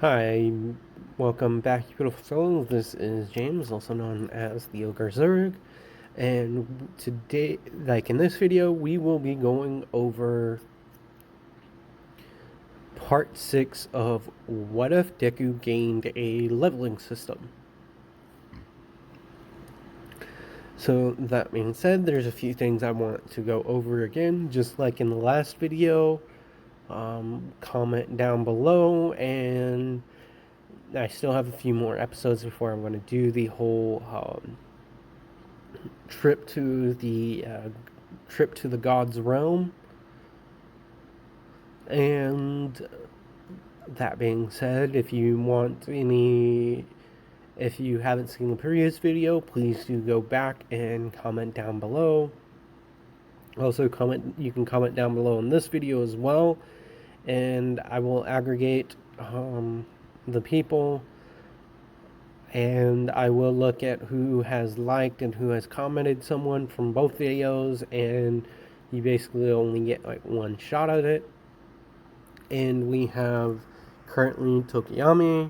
Hi, welcome back, you beautiful souls. This is James, also known as the Ogre Zurg, and today, in this video, we will be going over part 6 of What If Deku Gained a Leveling System. So, that being said, there's a few things I want to go over again, just like in the last video. Comment down below, and I still have a few more episodes before I'm going to do the whole trip to the God's realm. And that being said, if you haven't seen the previous video, please do go back and comment down below. Also, you can comment down below in this video as well, and I will aggregate the people, and I will look at who has liked and who has commented someone from both videos, and you basically only get like one shot at it. And we have currently Tokiyami,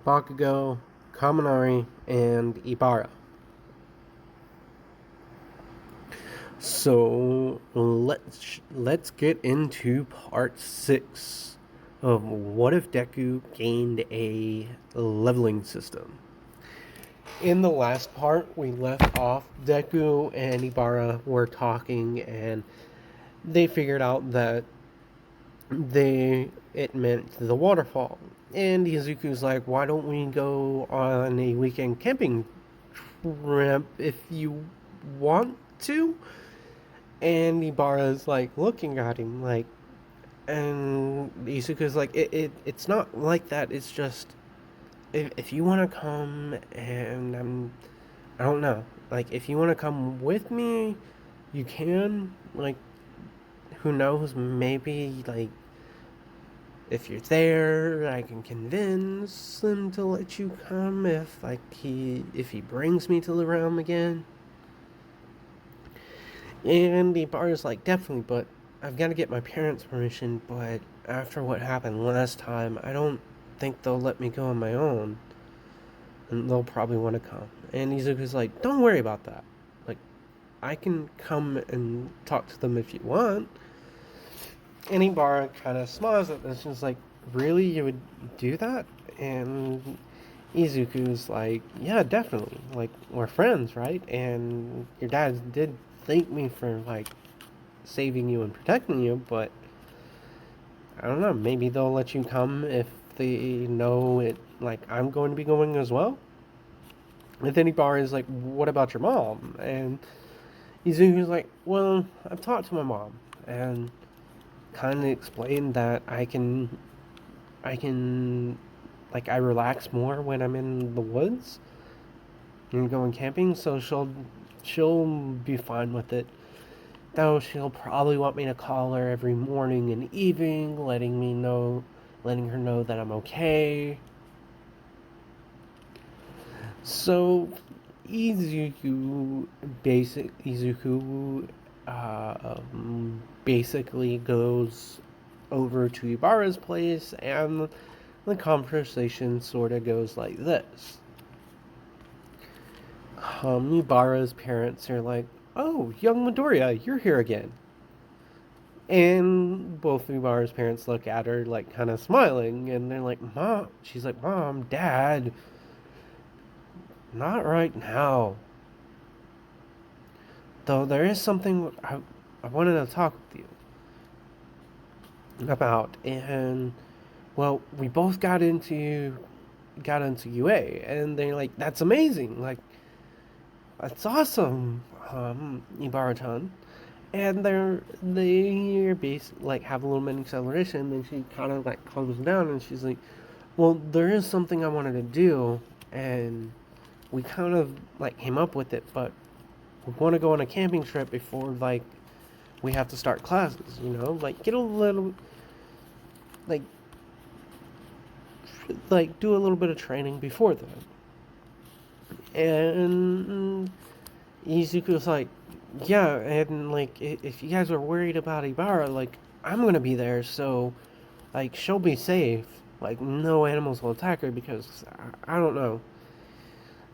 Bakugo, Kaminari, and Ibara. So let's get into part 6 of What If Deku Gained a Leveling System. In the last part, we left off. Deku and Ibara were talking, and they figured out that it meant the waterfall. And Izuku's like, why don't we go on a weekend camping trip if you want to? And Ibara's like looking at him like, and Izuku's like, it's not like that. It's just if you want to come, and I don't know, like if you want to come with me, you can. Like, who knows? Maybe like if you're there, I can convince him to let you come if he brings me to the realm again. And the bar is like, definitely, but I've got to get my parents' permission. But after what happened last time, I don't think they'll let me go on my own, and they'll probably want to come. And Izuku's like, don't worry about that. Like, I can come and talk to them if you want. And Ibara kind of smiles at this and is like, really, you would do that? And Izuku's like, yeah, definitely. Like, we're friends, right? And your dad did thank me for, like, saving you and protecting you, but I don't know, maybe they'll let you come if they know it, like, I'm going to be going as well. And then Ibara is like, what about your mom? And Izuku's like, well, I've talked to my mom, and kind of explained that like, I relax more when I'm in the woods and going camping, so she'll be fine with it. Though she'll probably want me to call her every morning and evening, letting her know that I'm okay. So Izuku basically goes over to Ibara's place, and the conversation sort of goes like this. Ibara's parents are like, oh, young Midoriya, you're here again. And both of Ibara's parents look at her, like, kind of smiling, and they're like, Mom. She's like, Mom, Dad, not right now. Though there is something I wanted to talk with you about, and, well, we both got into UA, and they're like, that's amazing, like, that's awesome, Ibara-chan. And they're basically like have a little bit of acceleration, and she kind of like calms down, and she's like, well, there is something I wanted to do, and we kind of like came up with it, but we want to go on a camping trip before like we have to start classes, like get a little like do a little bit of training before then. And Izuku's like, yeah, and like if you guys are worried about Ibara, like I'm gonna be there, so like she'll be safe. Like, no animals will attack her because, I don't know.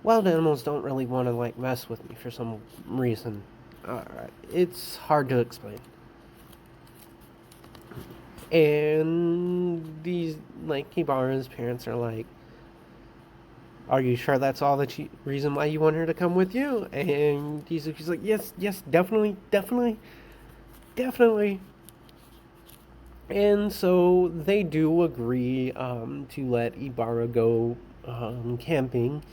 Wild animals don't really want to, like, mess with me for some reason. It's hard to explain. And these, like, Kibara's parents are like, are you sure that's all the reason why you want her to come with you? And Yuzuki's like, yes, yes, definitely, definitely, definitely. And so they do agree to let Ibarra go camping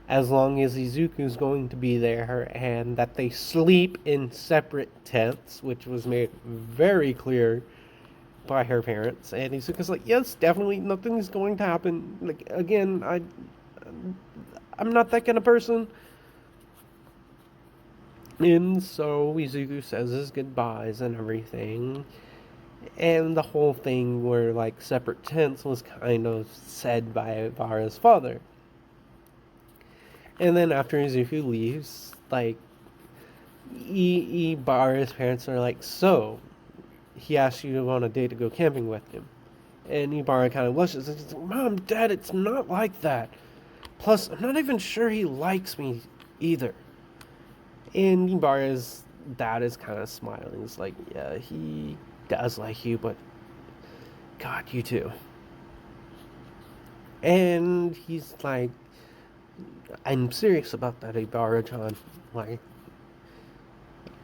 as long as Izuku's going to be there and that they sleep in separate tents, which was made very clear by her parents. And Izuku's like, yes, definitely, nothing's going to happen. Like, again, I'm not that kind of person. And so Izuku says his goodbyes and everything. And the whole thing where, like, separate tents was kind of said by Vara's father. And then after Izuku leaves, like, Vara's parents are like, so, he asked you to go on a date to go camping with him. And Ibarra kind of blushes and says, Mom, Dad, it's not like that. Plus, I'm not even sure he likes me either. And Ibarra's dad is kind of smiling. He's like, yeah, he does like you, but God, you too. And he's like, I'm serious about that, Ibarra-chan. Like,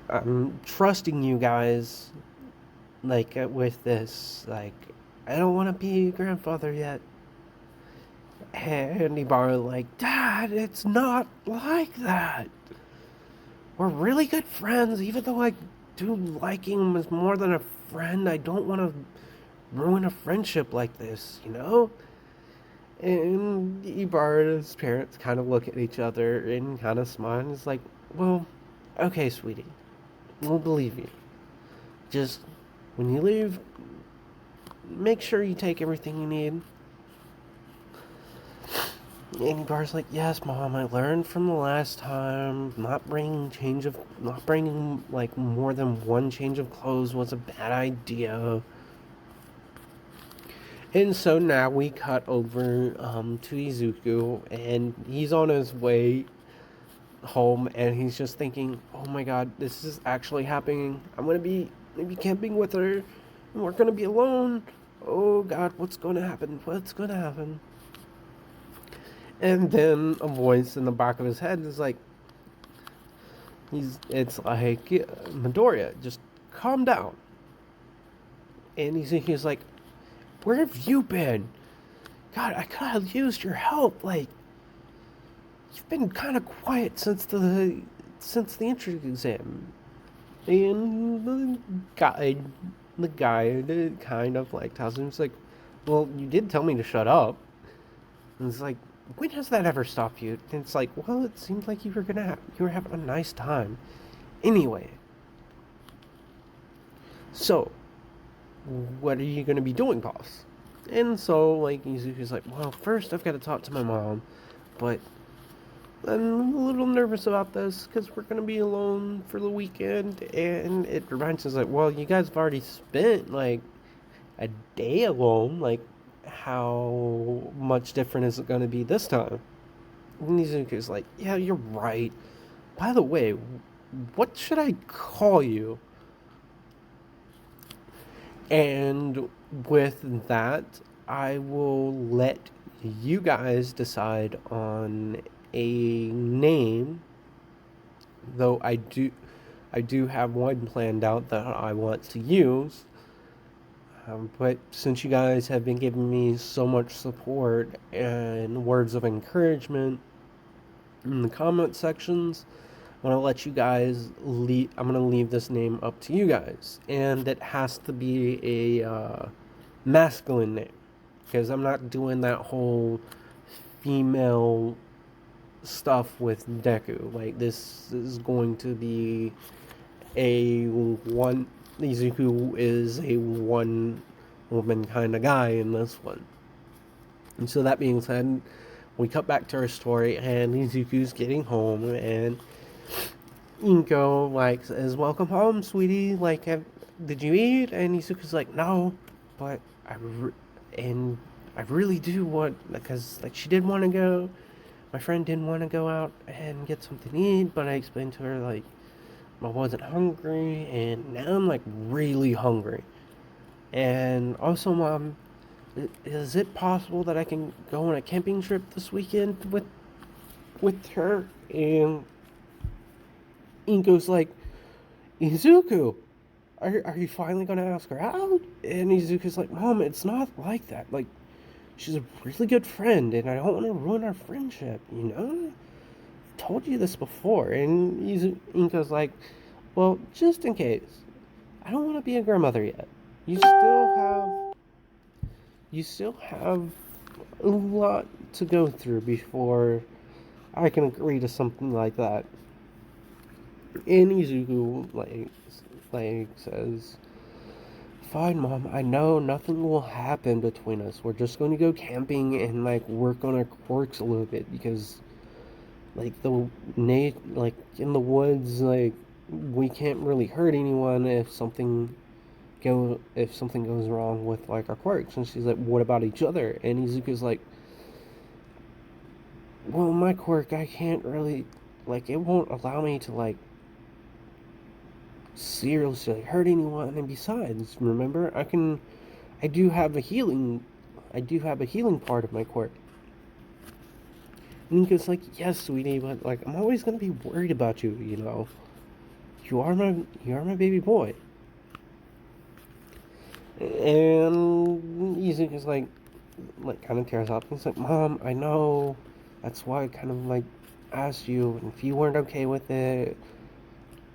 I'm trusting you guys, like, with this. Like, I don't want to be a grandfather yet. And Ibarra like, Dad, it's not like that. We're really good friends, even though I do liking him as more than a friend. I don't want to ruin a friendship like this, you know? And Ibarra's parents kind of look at each other and kind of smile and it's like, well, okay, sweetie, we'll believe you. Just, when you leave, make sure you take everything you need. And Ibarra's like, yes, Mom, I learned from the last time, not bringing like more than one change of clothes was a bad idea. And so now we cut over to Izuku, and he's on his way home, and he's just thinking, oh my god, this is actually happening. I'm gonna be maybe camping with her, and we're gonna be alone. Oh god, what's gonna happen? What's gonna happen? And then a voice in the back of his head is like, it's like, Midoriya, just calm down. And he's like, where have you been? God, I could have used your help. Like, you've been kind of quiet since the entrance exam. And the guy kind of like tells him, he's like, well, you did tell me to shut up. And it's like, when has that ever stopped you? And it's like, well, it seemed like you were having a nice time. Anyway, so what are you gonna be doing, boss? And so, like, Izuku's like, well, first I've got to talk to my mom, but I'm a little nervous about this because we're gonna be alone for the weekend, and it reminds us, like, well, you guys have already spent like a day alone, like, how much different is it gonna be this time? And Izuku's like, yeah, you're right. By the way, what should I call you? And with that, I will let you guys decide on a name. Though I do have one planned out that I want to use. But since you guys have been giving me so much support and words of encouragement in the comment sections, I'm going to let you guys I'm going to leave this name up to you guys. And it has to be a masculine name. Because I'm not doing that whole female stuff with Deku. Like, this is going to be Izuku is a one woman kind of guy in this one. And so that being said, we cut back to our story, and Izuku's getting home, and Inko, like, says, welcome home, sweetie. Like, did you eat? And Izuku's like, no, but and I really do want, because like she did want to go. My friend didn't want to go out and get something to eat, but I explained to her like I wasn't hungry, and now I'm like really hungry. And also, Mom, is it possible that I can go on a camping trip this weekend with her? And Inko's like, Izuku, are you finally gonna ask her out? And Izuku's like, Mom, it's not like that. Like, she's a really good friend, and I don't want to ruin our friendship, you know? I've told you this before. And Inko's like, well, just in case, I don't want to be a grandmother yet. You still have you still have a lot to go through before I can agree to something like that. And Izuku like says, "Fine, Mom. I know nothing will happen between us. We're just going to go camping and like work on our quirks a little bit because like like in the woods like we can't really hurt anyone if something goes wrong with like our quirks." And she's like, "What about each other?" And Izuku's like, "Well, my quirk, I can't really like it won't allow me to like seriously hurt anyone. And besides, remember, I do have a healing I do have a healing part of my quirk." And Nico's like, "Yes, sweetie, but like I'm always gonna be worried about you, you know. You are my baby boy." And Izuku's like kind of tears up. He's like, "Mom, I know. That's why I kind of like asked you, and if you weren't okay with it,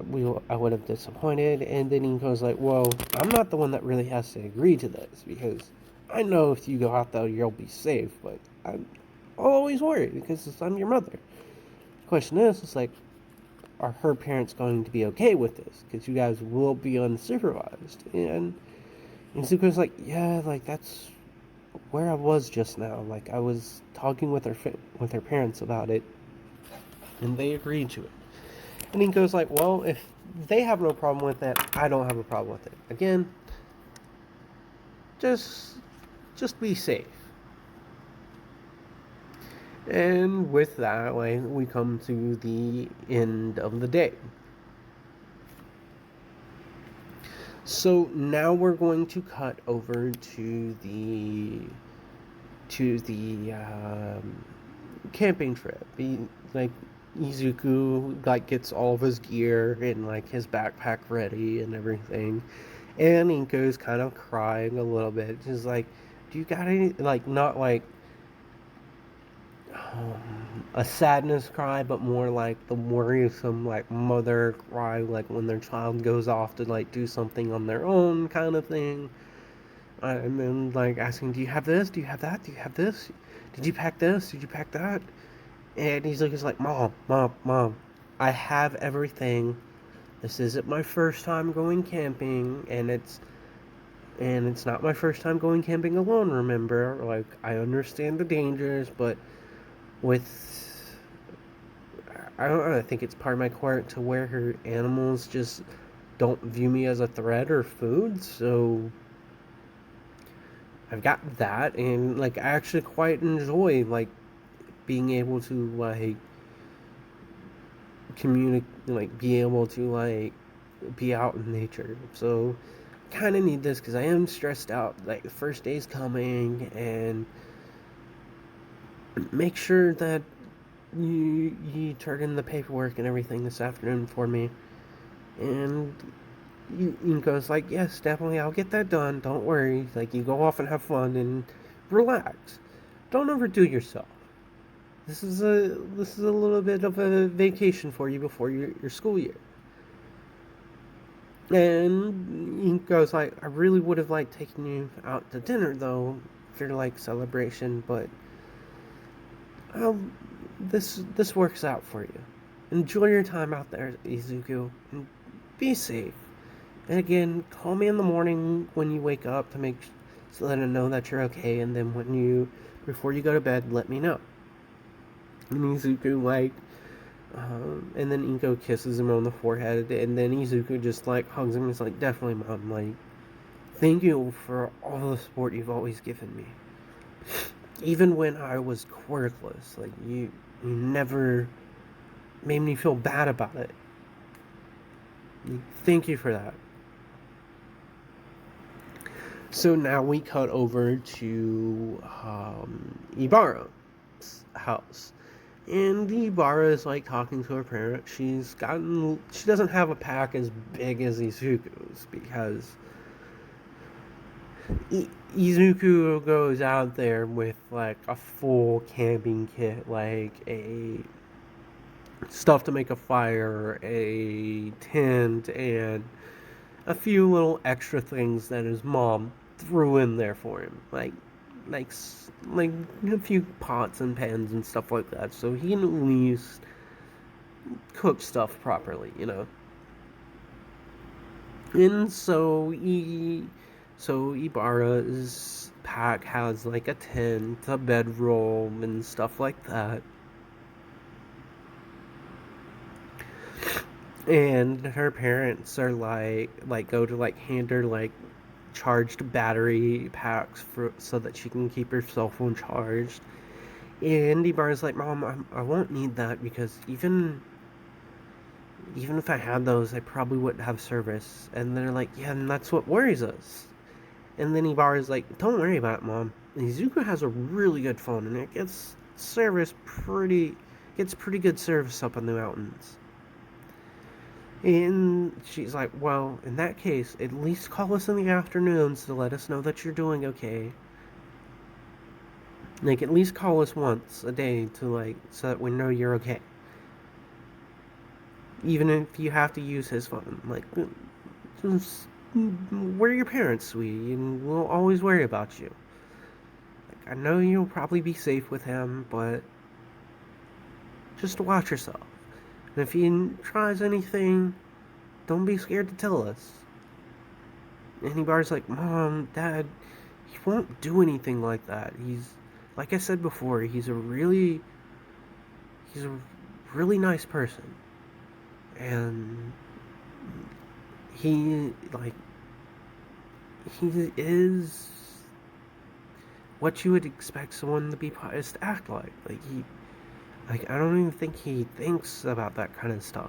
I would have disappointed." And then he goes like, "Well, I'm not the one that really has to agree to this because I know if you go out there, you'll be safe, but I'm always worried because I'm your mother." The question is, it's like, are her parents going to be okay with this? Because you guys will be unsupervised. And Zuko's like, "Yeah, like that's where I was just now. Like I was talking with with her parents about it, and they agreed to it." And he goes like, "Well, if they have no problem with it, I don't have a problem with it. Again, just just be safe." And with that, like, we come to the end of the day. So now we're going to cut over to the camping trip. Like Izuku like gets all of his gear and like his backpack ready and everything, and Inko's kind of crying a little bit. She's like, "Do you got any like not like a sadness cry, but more like the worrisome like mother cry, like when their child goes off to like do something on their own kind of thing." And then like asking, "Do you have this? Do you have that? Do you have this? Did you pack this? Did you pack that?" And he's like, "Mom, Mom, Mom, I have everything. This isn't my first time going camping, and it's not my first time going camping alone. Remember, like I understand the dangers, but with I don't know. I think it's part of my quirk to where her animals just don't view me as a threat or food. So I've got that, and like I actually quite enjoy like being able to like communicate, like be able to like be out in nature. So kind of need this because I am stressed out. Like the first day's coming, and make sure that you turn in the paperwork and everything this afternoon for me." And you goes like, "Yes, definitely, I'll get that done. Don't worry. Like you go off and have fun and relax. Don't overdo yourself. This is a little bit of a vacation for you before your school year." And he goes like, "I really would have like taken you out to dinner though for like celebration, but um, this works out for you. Enjoy your time out there, Izuku, and be safe. And again, call me in the morning when you wake up to make so that I know that you're okay. And then before you go to bed, let me know." And Izuku like, and then Inko kisses him on the forehead, and then Izuku just like hugs him. And is like, "Definitely, Mom. Like, thank you for all the support you've always given me. Even when I was quirkless, like you never made me feel bad about it. Thank you for that. So now we cut over to Ibarra's house. And Ibarra is like talking to her parents. She doesn't have a pack as big as Izuku's because Izuku goes out there with like a full camping kit, like a stuff to make a fire, a tent, and a few little extra things that his mom threw in there for him, like like a few pots and pans and stuff like that, so he can at least cook stuff properly, you know. And so Ibarra's pack has like a tent, a bedroll, and stuff like that. And her parents are like go to like hand her like charged battery packs for so that she can keep her cell phone charged. And Ibarra's like, Mom, I won't need that because even if I had those, I probably wouldn't have service. And they're like, yeah, and that's what worries us. And then Ibarra's like, don't worry about it, Mom. Izuku has a really good phone, and it gets pretty good service up in the mountains. And she's like, well, in that case, at least call us in the afternoons to let us know that you're doing okay. Like, at least call us once a day to, like, so that we know you're okay. Even if you have to use his phone. Like, just, we're your parents, sweetie, and we'll always worry about you. Like, I know you'll probably be safe with him, but just watch yourself. And if he tries anything, don't be scared to tell us. And Ibarra's like, Mom, Dad, he won't do anything like that. Like I said before, he's a really nice person. And he, like, he is what you would expect someone to be pious to act like. Like, I don't even think he thinks about that kind of stuff.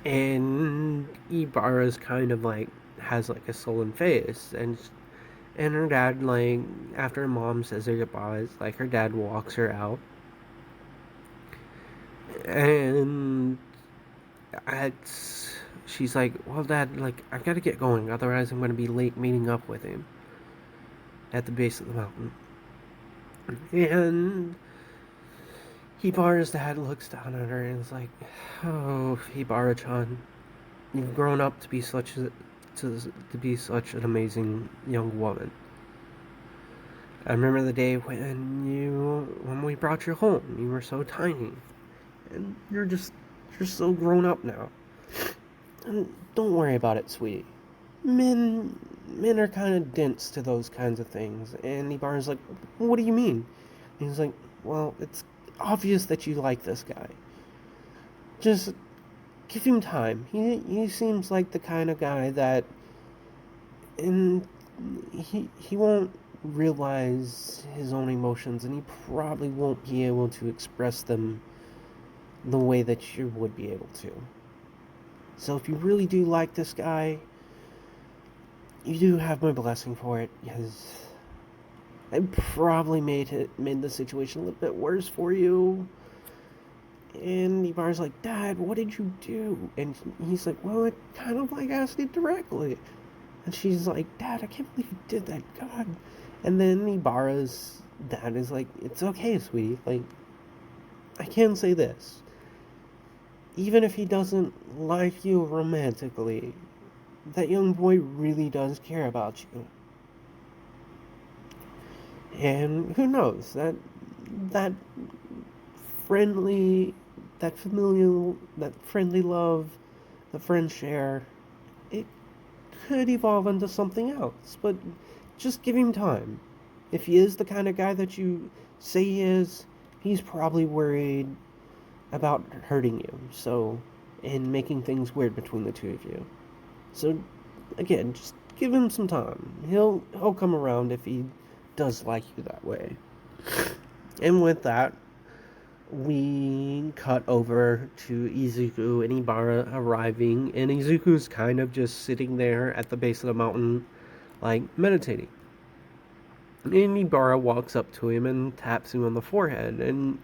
And Ibarra's kind of like has like a sullen face, and her dad, like, after her mom says her goodbyes, like her dad walks her out, and she's like, well, Dad, like, I gotta get going, otherwise I'm gonna be late meeting up with him at the base of the mountain. And Ibarra's dad looks down at her and is like, oh, Ibarra-chan, you've grown up to be to be such an amazing young woman. I remember the day when we brought you home. You were so tiny, and you're so grown up now. And don't worry about it, sweetie. Men are kind of dense to those kinds of things. And Ibarra's like, what do you mean? And he's like, well, it's obvious that you like this guy. Just give him time. He seems like the kind of guy that, and he won't realize his own emotions, and he probably won't be able to express them the way that you would be able to. So if you really do like this guy, you do have my blessing for it, because I probably made the situation a little bit worse for you. And Ibarra's like, Dad, what did you do? And he's like, well, I kind of like asked it directly. And she's like, Dad, I can't believe you did that. God. And then Ibarra's dad is like, it's okay, sweetie. Like, I can say this. Even if he doesn't like you romantically, that young boy really does care about you. And who knows, that friendly, that familial, that friendly love, the friends share, it could evolve into something else. But just give him time. If he is the kind of guy that you say he is, he's probably worried about hurting you. So, and making things weird between the two of you. So, again, just give him some time. He'll come around if he does like you that way. And with that, we cut over to Izuku and Ibara arriving, and Izuku's kind of just sitting there at the base of the mountain, like meditating. And Ibara walks up to him and taps him on the forehead, and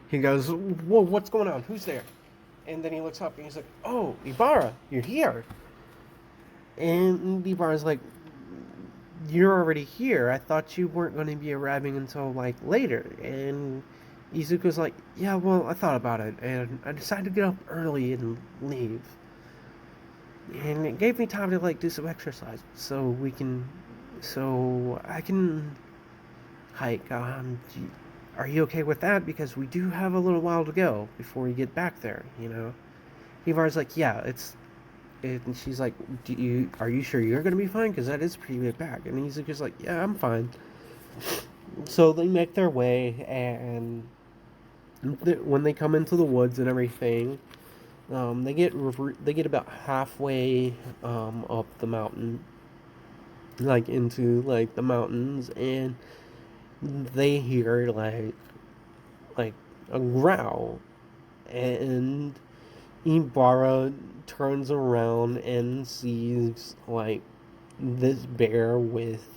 he goes, "Whoa, what's going on? Who's there?" And then he looks up and he's like, "Oh, Ibara, you're here." And Ibara's like, "You're already here. I thought you weren't going to be arriving until like later." And Izuku's like, "Yeah, well, I thought about it, and I decided to get up early and leave. And it gave me time to like do some exercise, so I can hike. Are you okay with that? Because we do have a little while to go before we get back there, you know." Hivar's like, "Yeah, it's." And she's like, are you sure you're gonna be fine? Because that is pretty big back." And Izuku's like, "Yeah, I'm fine." So they make their way, and when they come into the woods and everything, they get about halfway up the mountain, like into like the mountains, and they hear like a growl, and Ibarra turns around and sees like this bear with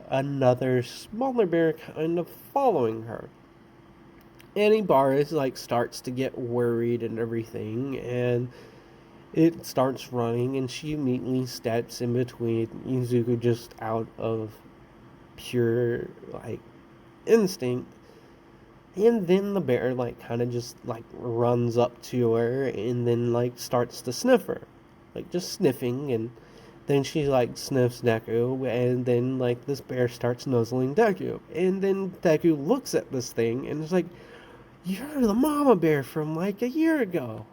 another smaller bear kind of following her. And Ibarra like starts to get worried and everything, and it starts running, and she immediately steps in between Izuku just out of pure like instinct. And then the bear like kind of just like runs up to her and then like starts to sniff her, like just sniffing. And then she like sniffs Deku, and then like this bear starts nuzzling Deku, and then Deku looks at this thing and is like, "You're the mama bear from like a year ago."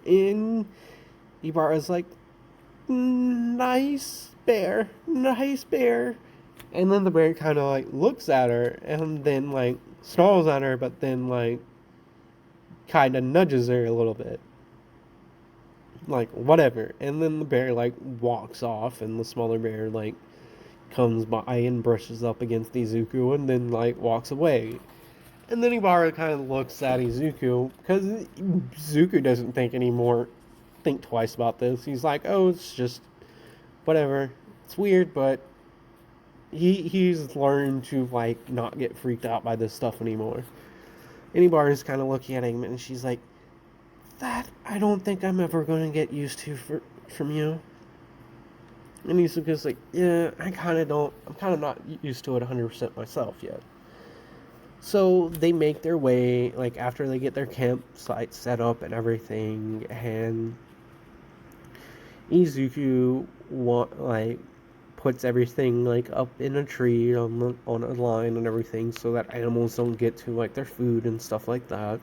And Ibarra's like, "Nice bear, nice bear." And then the bear kind of like looks at her and then like snarls at her, but then like kind of nudges her a little bit, like whatever. And then the bear like walks off, and the smaller bear like comes by and brushes up against Izuku, and then like walks away. And then Ibarra kind of looks at Izuku, because Izuku doesn't think twice about this. He's like, "Oh, it's just whatever. It's weird, but he's learned to like not get freaked out by this stuff anymore." And is kind of looking at him, and she's like, "That I don't think I'm ever going to get used to from you." And Izuku's like, "Yeah, I kind of don't. I'm kind of not used to it 100% myself yet." So they make their way, like after they get their campsite set up and everything, and Izuku puts everything like up in a tree on a line and everything, so that animals don't get to like their food and stuff like that.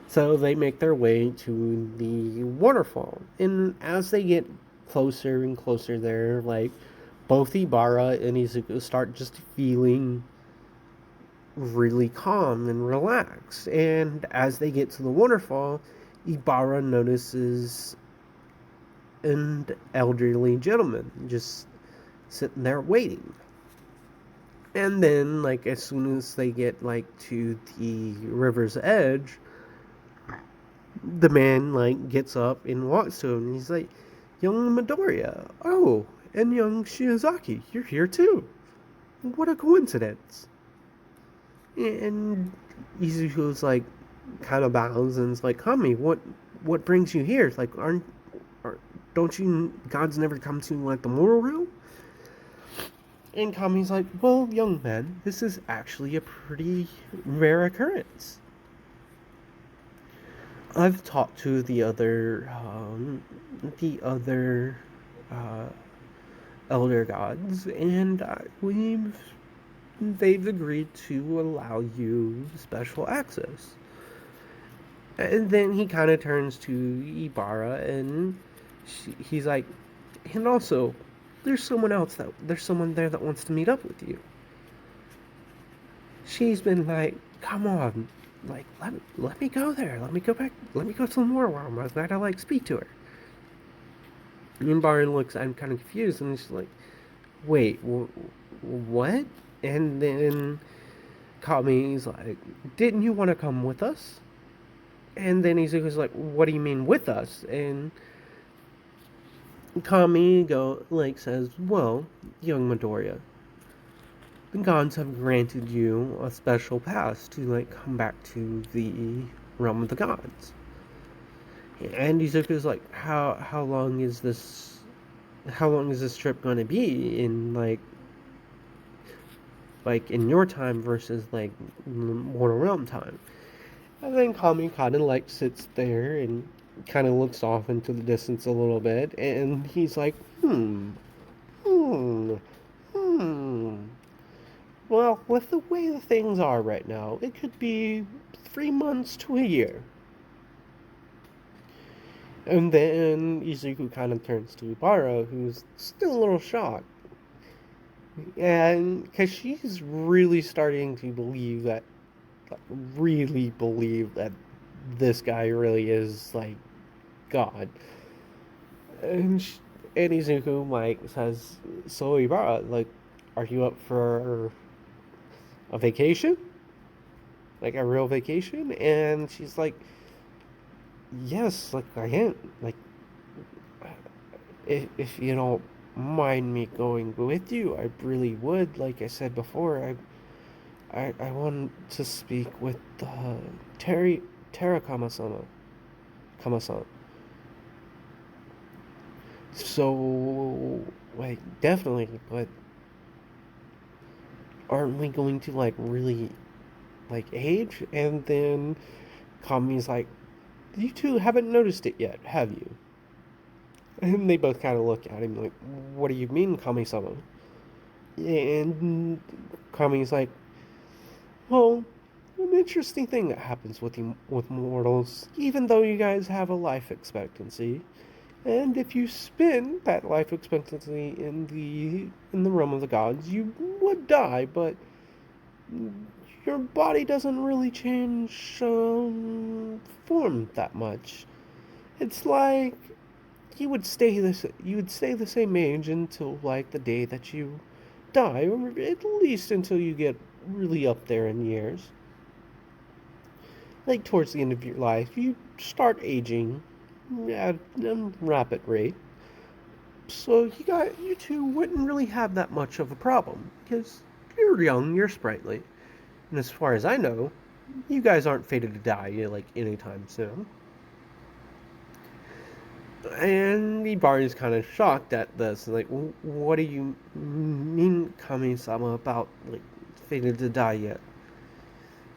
So they make their way to the waterfall, and as they get closer and closer there, like both Ibara and Izuku start just feeling really calm and relaxed. And as they get to the waterfall, Ibara notices an elderly gentleman just sitting there waiting. And then, like, as soon as they get, like, to the river's edge, the man, like, gets up and walks to him, and he's like, "Young Midoriya, oh, and young Shiozaki, you're here too. What a coincidence." And Izuku's, like, kind of bows and is like, "Kami, what brings you here? Like, don't you gods never come to, like, the moral realm?" And Kami's like, "Well, young man, this is actually a pretty rare occurrence. I've talked to the other uh, elder gods, and they've agreed to allow you special access." And then he kind of turns to Ibarra, and he's like, "And also, there's someone there that wants to meet up with you." She's been like, "Come on, like let me go there. Let me go back. Let me go to the moral realm. I've got to like speak to her." And Baru looks, I'm kind of confused, and she's like, wait, what? And then Kami's like, didn't you want to come with us? And then Izuku's like, what do you mean with us? And Kami says, well, young Midoriya, the gods have granted you a special pass to come back to the realm of the gods. And Izuku's like, how long is this? How long is this trip going to be in in your time versus Mortal Realm time? And then Kami kind of sits there and kind of looks off into the distance a little bit, and he's like, hmm, hmm. Well, with the way the things are right now, it could be 3 months to a year. And then Izuku kind of turns to Ibara, who's still a little shocked. And because she's really starting to really believe that this guy really is God. And, and Izuku says, so Ibara, are you up for a vacation? Like a real vacation? And she's like, yes, I am. If you don't mind me going with you, I really would. Like I said before, I want to speak with Terra Kama-sama. So, definitely, but aren't we going to, really, age? And then Kami's like, you two haven't noticed it yet, have you? And they both kind of look at him like, what do you mean, Kami-sama? And Kami's like, well, an interesting thing that happens with mortals, even though you guys have a life expectancy. And if you spend that life expectancy in the realm of the gods, you would die, but your body doesn't really change form that much. It's like you would stay the same age until the day that you die, or at least until you get really up there in years. Towards the end of your life, you start aging at a rapid rate. So you two wouldn't really have that much of a problem because you're young, you're sprightly, and as far as I know, you guys aren't fated to die anytime soon. And Ibari's kind of shocked at this. What do you mean, Kami-sama, about fated to die yet?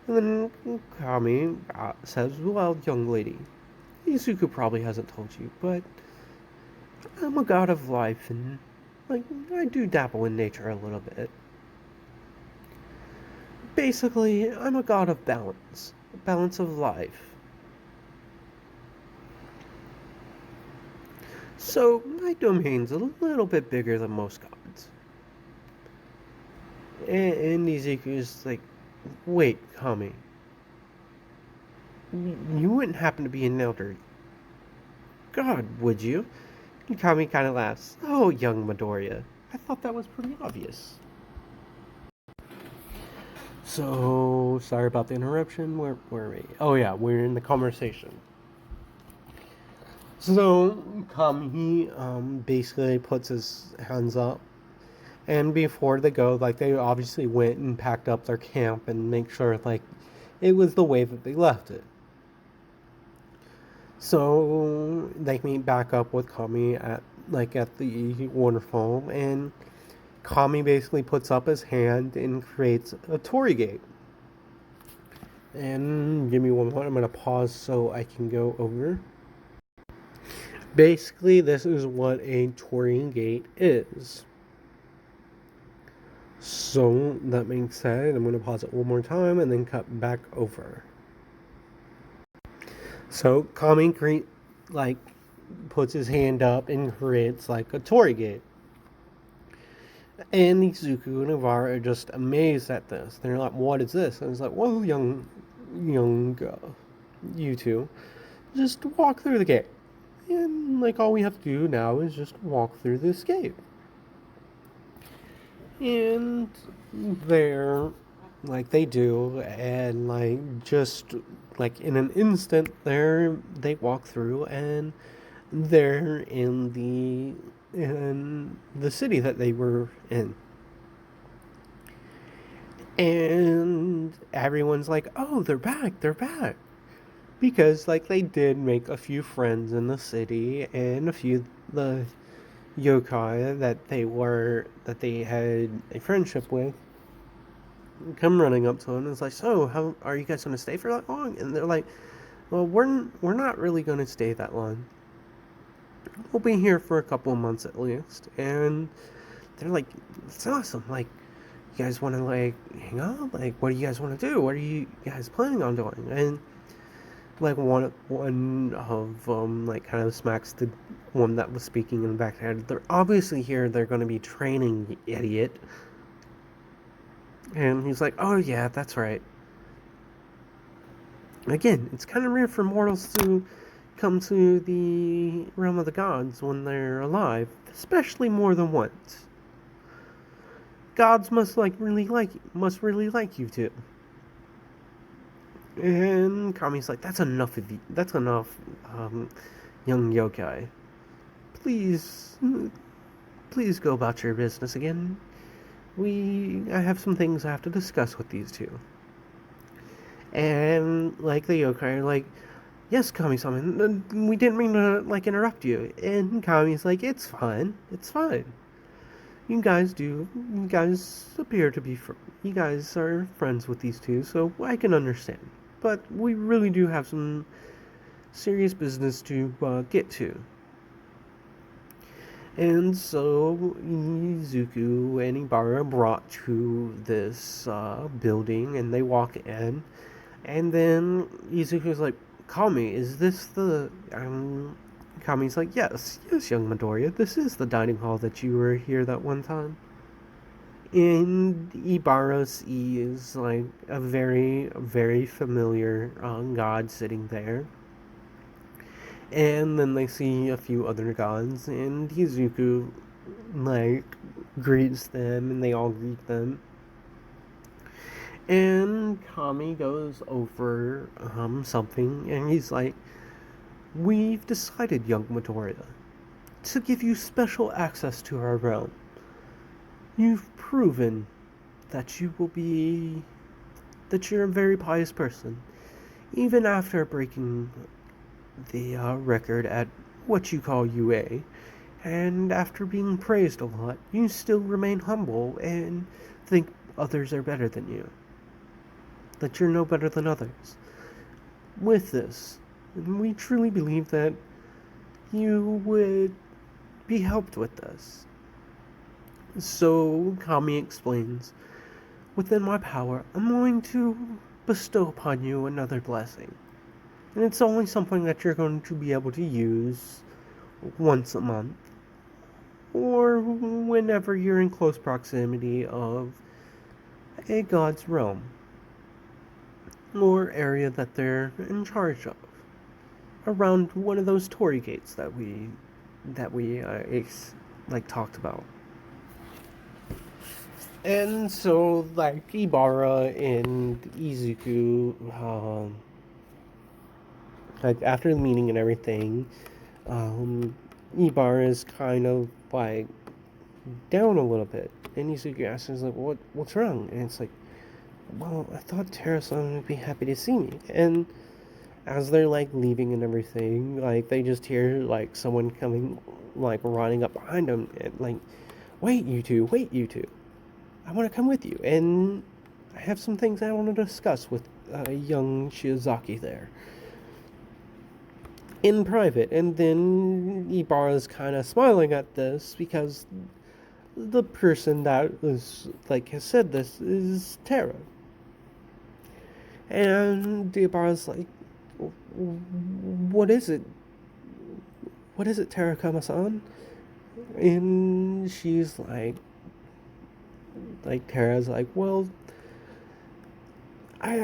And then Kami says, "Well, young lady, Izuku probably hasn't told you, but I'm a god of life, and I do dabble in nature a little bit. Basically, I'm a god of balance of life. So my domain's a little bit bigger than most gods." And Izuku's like, "Wait, Kami, you wouldn't happen to be an elder god, would you?" And Kami kind of laughs. "Oh, young Midoriya, I thought that was pretty obvious." So, sorry about the interruption. Where are we? Oh yeah, we're in the conversation. So, Kami basically puts his hands up, and before they go, they obviously went and packed up their camp and make sure it was the way that they left it. So they meet back up with Kami at the waterfall, and Kami basically puts up his hand and creates a Torii gate. And give me one moment, I'm gonna pause so I can go over. Basically, this is what a Torii gate is. So that being said, I'm gonna pause it one more time and then cut back over. So Kami puts his hand up and creates a Torii gate. And Izuku and Ivara are just amazed at this. They're like, "What is this?" And it's like, "Well, young, you two, just walk through the gate. And, like, all we have to do now is just walk through this gate. And they're, like, they do, and, like, just, like, in an instant, they walk through, and they're in the city that they were in. And everyone's like, oh, they're back. Because, like, they did make a few friends in the city, and a few the yokai that they had a friendship with come running up to them and it's like, so how are you guys going to stay for that long? And they're like, well, we're not really going to stay that long. We'll be here for a couple of months at least. And they're like, it's awesome. Like, you guys want to, like, hang out? Like, what do you guys want to do? What are you guys planning on doing? And, like, one of them, like, kind of smacks the one that was speaking in the back head. They're obviously here. They're going to be training, you idiot. And he's like, oh yeah, that's right. Again, it's kind of rare for mortals to come to the realm of the gods when they're alive, especially more than once. Gods must really like you too. And Kami's like, that's enough of you. That's enough, young yokai. Please, please go about your business again. I have some things I have to discuss with these two. And, like, the yokai are like, yes, Kami-sama, we didn't mean to, like, interrupt you. And Kami's like, it's fine. It's fine. You guys appear to be, you guys are friends with these two, so I can understand. But we really do have some serious business to get to. And so Izuku and Ibara brought to this building, and they walk in. And then Izuku's like, Kami, is this the... Kami's like, yes, young Midoriya, this is the dining hall that you were here that one time. And Ibara sees, like, a very, very familiar god sitting there. And then they see a few other gods, and Izuku, like, greets them, and they all greet them. And Kami goes over something, and he's like, we've decided, young Midoriya, to give you special access to our realm. You've proven that that you're a very pious person, even after breaking the record at what you call UA, and after being praised a lot, you still remain humble and think others are better than you. That you're no better than others. With this, we truly believe that you would be helped with this. So, Kami explains, within my power, I'm going to bestow upon you another blessing. And it's only something that you're going to be able to use once a month, or whenever you're in close proximity of a god's realm, or area that they're in charge of, around one of those torii gates that we like talked about. And so, like, Ibara and Izuku, like, after the meeting and everything, Ibara is kind of, like, down a little bit. And Izuku asks, like, what's wrong? And it's like, well, I thought Terra-san would be happy to see me. And as they're, like, leaving and everything, like, they just hear, like, someone coming, like, running up behind them, and, like, wait, you two, I want to come with you, and I have some things I want to discuss with young Shiozaki there in private. And then Ibara's kind of smiling at this because the person that was, like, has said this is Terra. And Ibara's like, what is it? What is it, Terra Kama-san? And she's like, Terra's like, well, I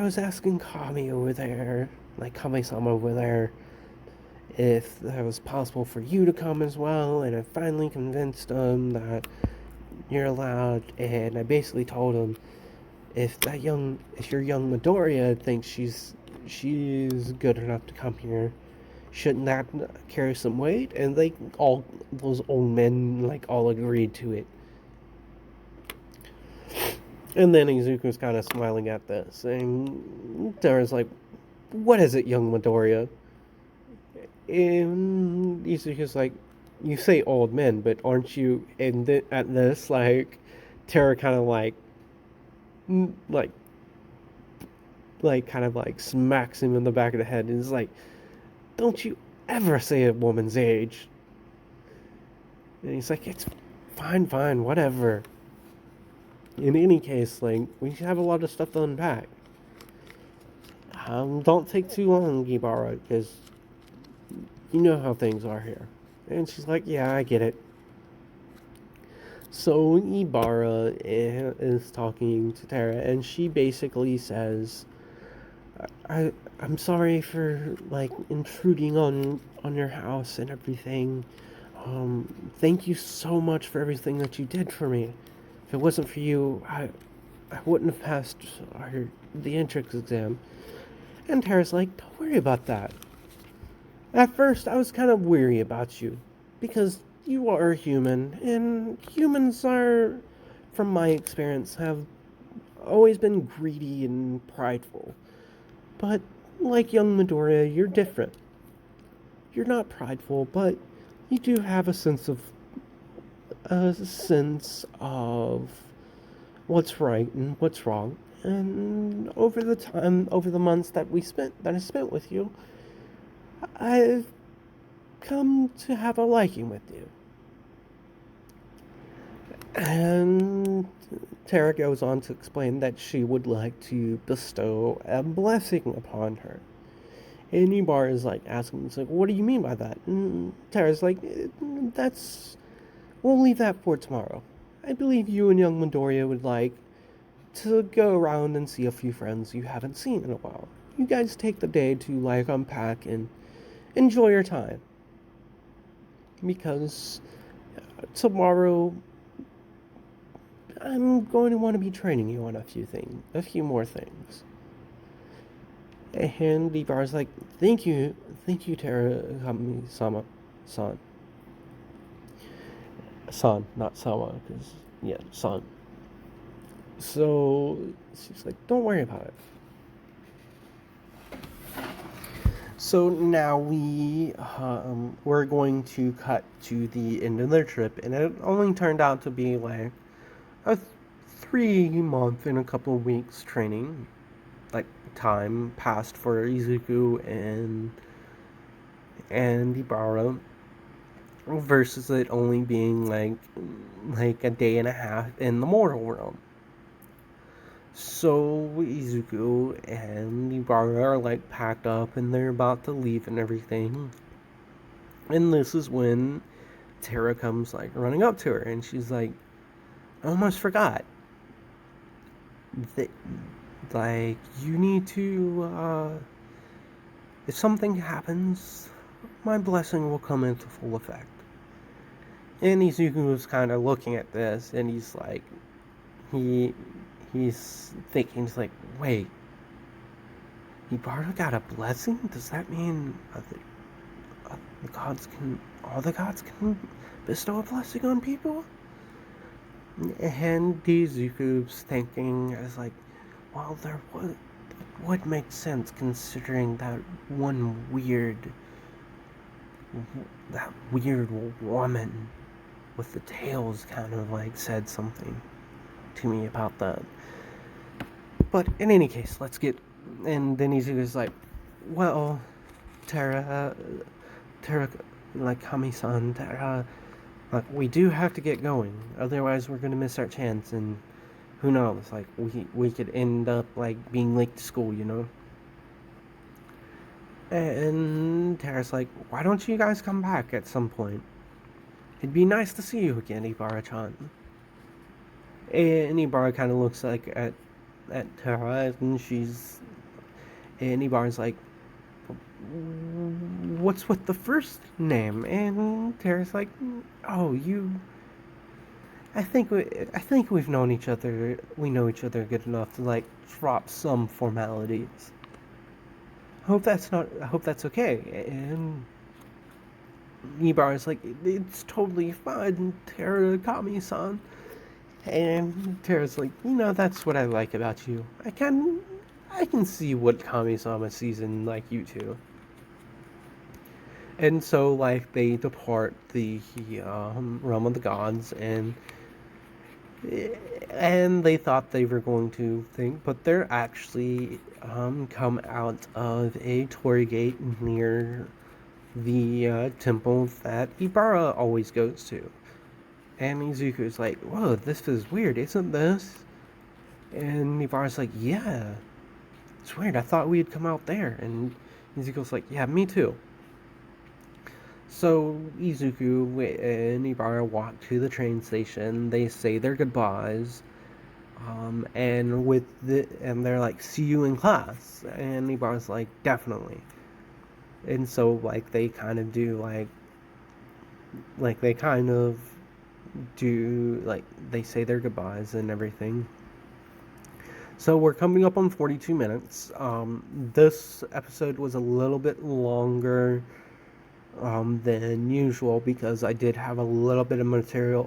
was asking Kami over there, like, Kami-sama over there, if that was possible for you to come as well, and I finally convinced him that you're allowed, and I basically told him if your young Midoriya thinks she's good enough to come here, shouldn't that carry some weight? And they all those old men all agreed to it. And then Izuku's kind of smiling at this, and Tara's like, "What is it, young Midoriya?" And Izuku's like, "You say old men, but aren't you?" And at this, Tara kind of like kind of smacks him in the back of the head and is like, "Don't you ever say a woman's age." And he's like, "It's fine, whatever." In any case, we have a lot of stuff to unpack. Don't take too long, Gibara, because you know how things are here. And she's like, "Yeah, I get it." So Ibarra is talking to Tara, and she basically says, I'm sorry for intruding on your house and everything. Thank you so much for everything that you did for me. If it wasn't for you, I wouldn't have passed the entrance exam." And Tara's like, "Don't worry about that. At first, I was kind of weary about you because you are human, and humans are, from my experience, have always been greedy and prideful. But like young Midoriya, you're different. You're not prideful, but you do have a sense of what's right and what's wrong. And over the months that I spent with you, I've come to have a liking with you." And Tara goes on to explain that she would like to bestow a blessing upon her. And Ibar is asking, "What do you mean by that?" And Tara's like, "That's we'll leave that for tomorrow. I believe you and young Midoriya would like to go around and see a few friends you haven't seen in a while. You guys take the day to unpack and enjoy your time. Because tomorrow I'm going to want to be training you on a few more things." And Ibar's like, thank you, Tara Kami-sama, son. Son, not Sama, because, yeah, son. So she's like, "Don't worry about it." So now we're going to cut to the end of their trip, and it only turned out to be a 3 month and a couple of weeks training, time passed for Izuku and Ibara, versus it only being a day and a half in the mortal realm. So Izuku and Ibara are packed up and they're about to leave and everything. And this is when Tara comes running up to her and she's like, "I almost forgot. That you need to if something happens, my blessing will come into full effect." And Izuku was kind of looking at this and he's thinking, he's like, "Wait, Ibarra got a blessing? Does that mean all the gods can bestow a blessing on people?" And Izuku's thinking is well, there would make sense considering that weird woman with the tails kind of said something to me about that. But in any case, let's get. And then Izuku's like, "Well, Tara, Kami-san, Tara, we do have to get going. Otherwise, we're gonna miss our chance, and who knows? We could end up being late to school, you know." And Tara's like, "Why don't you guys come back at some point? It'd be nice to see you again, Ibara-chan." And Ibara kind of looks at Tara, and Ibara's like, what's with the first name? And Tara's like, oh, you. I think we've known each other. We know each other good enough to like drop some formalities. I hope that's okay. And Ibara's like, it's totally fine, Tara Kami-san. And Tara's like, that's what I like about you. I can see what Kami-sama sees in like you too. And so like they depart the realm of the gods, and they thought they were going to think, but they're actually come out of a torii gate near the temple that Ibara always goes to. And Izuku's like, whoa, this is weird, isn't this? And Ibara's like, yeah, it's weird. I thought we'd come out there. And Izuku's like, yeah, me too. So Izuku and Ibara walk to the train station. They say their goodbyes. And they're like, see you in class. And Ibara's like, definitely. And so like they kind of do like they kind of do like they say their goodbyes and everything. So we're coming up on 42 minutes. This episode was a little bit longer than usual because I did have a little bit of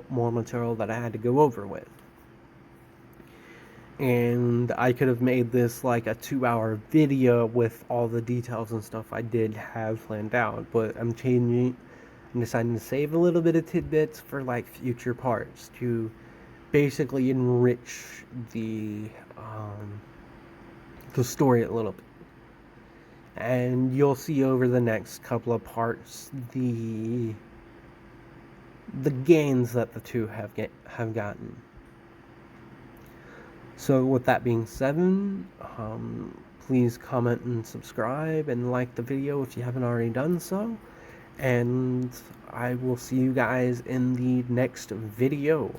more material that I had to go over with. And I could have made this like a 2-hour video with all the details and stuff I did have planned out, but I'm deciding to save a little bit of tidbits for like future parts to basically enrich the story a little bit. And you'll see over the next couple of parts the gains that the two have gotten. So with that being said, please comment and subscribe and like the video if you haven't already done so. And I will see you guys in the next video.